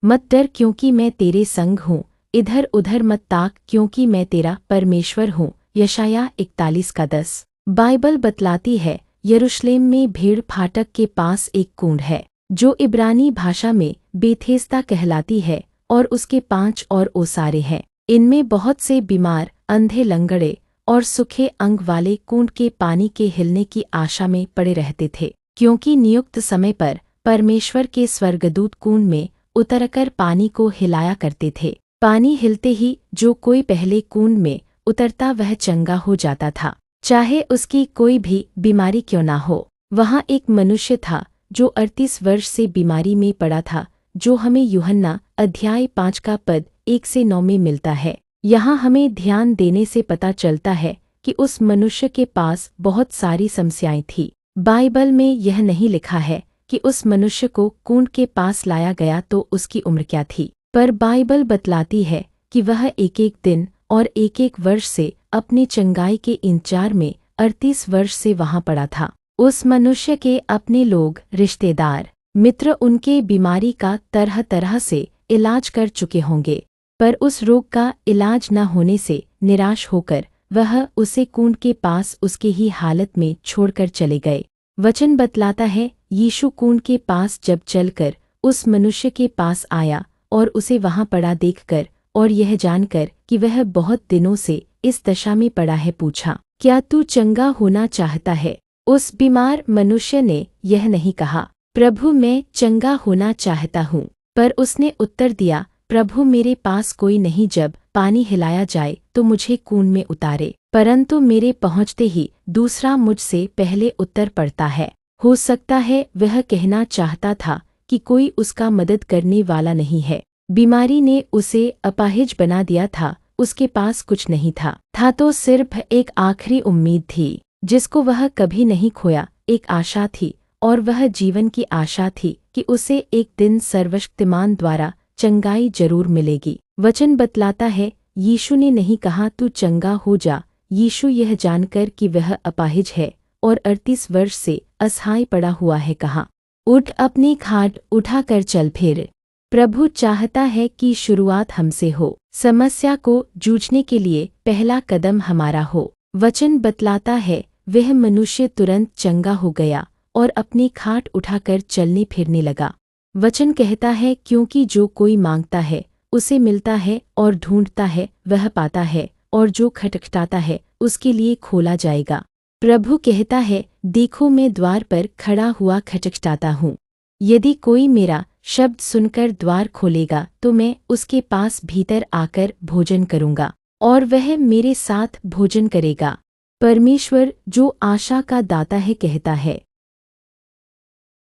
मत डर क्योंकि मैं तेरे संग हूँ, इधर उधर मत ताक क्योंकि मैं तेरा परमेश्वर हूँ। यशायाह 41:10। बाइबल बतलाती है यरूशलेम में भीड़ फाटक के पास एक कुंड है जो इब्रानी भाषा में बेथेस्दा कहलाती है और उसके 5 और ओसारे हैं। इनमें बहुत से बीमार, अंधे, लंगड़े और सूखे अंग वाले कुंड के पानी के हिलने की आशा में पड़े रहते थे, क्योंकि नियुक्त समय पर परमेश्वर के स्वर्गदूत कुंड में उतरकर पानी को हिलाया करते थे। पानी हिलते ही जो कोई पहले कुंड में उतरता वह चंगा हो जाता था, चाहे उसकी कोई भी बीमारी क्यों ना हो। वहाँ एक मनुष्य था जो 38 वर्ष से बीमारी में पड़ा था, जो हमें यूहन्ना अध्याय 5 का पद 1 से 9 में मिलता है। यहाँ हमें ध्यान देने से पता चलता है कि उस मनुष्य के पास बहुत सारी समस्याएं थीं। बाइबल में यह नहीं लिखा है कि उस मनुष्य को कुंड के पास लाया गया तो उसकी उम्र क्या थी, पर बाइबल बतलाती है कि वह एक-एक दिन और एक-एक वर्ष से अपने चंगाई के इंतजार में 38 वर्ष से वहां पड़ा था। उस मनुष्य के अपने लोग, रिश्तेदार, मित्र उनके बीमारी का तरह तरह से इलाज कर चुके होंगे, पर उस रोग का इलाज न होने से निराश होकर वह उसे कुंड के पास उसके ही हालत में छोड़कर चले गए। वचन बतलाता है यीशु कुंड के पास जब चलकर उस मनुष्य के पास आया और उसे वहां पड़ा देखकर और यह जानकर कि वह बहुत दिनों से इस दशा में पड़ा है, पूछा, क्या तू चंगा होना चाहता है? उस बीमार मनुष्य ने यह नहीं कहा, प्रभु मैं चंगा होना चाहता हूँ, पर उसने उत्तर दिया, प्रभु मेरे पास कोई नहीं, जब पानी हिलाया जाए तो मुझे कुंड में उतारे, परंतु मेरे पहुँचते ही दूसरा मुझसे पहले उतर पड़ता है। हो सकता है वह कहना चाहता था कि कोई उसका मदद करने वाला नहीं है। बीमारी ने उसे अपाहिज बना दिया था, उसके पास कुछ नहीं था तो सिर्फ एक आखिरी उम्मीद थी जिसको वह कभी नहीं खोया, एक आशा थी, और वह जीवन की आशा थी कि उसे एक दिन सर्वशक्तिमान द्वारा चंगाई जरूर मिलेगी। वचन बतलाता है यीशु ने नहीं कहा तू चंगा हो जा। यीशु यह जानकर कि वह अपाहिज है और 38 वर्ष से असहाय पड़ा हुआ है, कहा, उठ अपनी खाट उठाकर चल फिर। प्रभु चाहता है कि शुरुआत हमसे हो, समस्या को जूझने के लिए पहला कदम हमारा हो। वचन बतलाता है वह मनुष्य तुरंत चंगा हो गया और अपनी खाट उठाकर चलने फिरने लगा। वचन कहता है क्योंकि जो कोई मांगता है उसे मिलता है और ढूंढता है वह पाता है और जो खटखटाता है उसके लिए खोला जाएगा। प्रभु कहता है देखो मैं द्वार पर खड़ा हुआ खटखटाता हूँ, यदि कोई मेरा शब्द सुनकर द्वार खोलेगा तो मैं उसके पास भीतर आकर भोजन करूँगा और वह मेरे साथ भोजन करेगा। परमेश्वर जो आशा का दाता है कहता है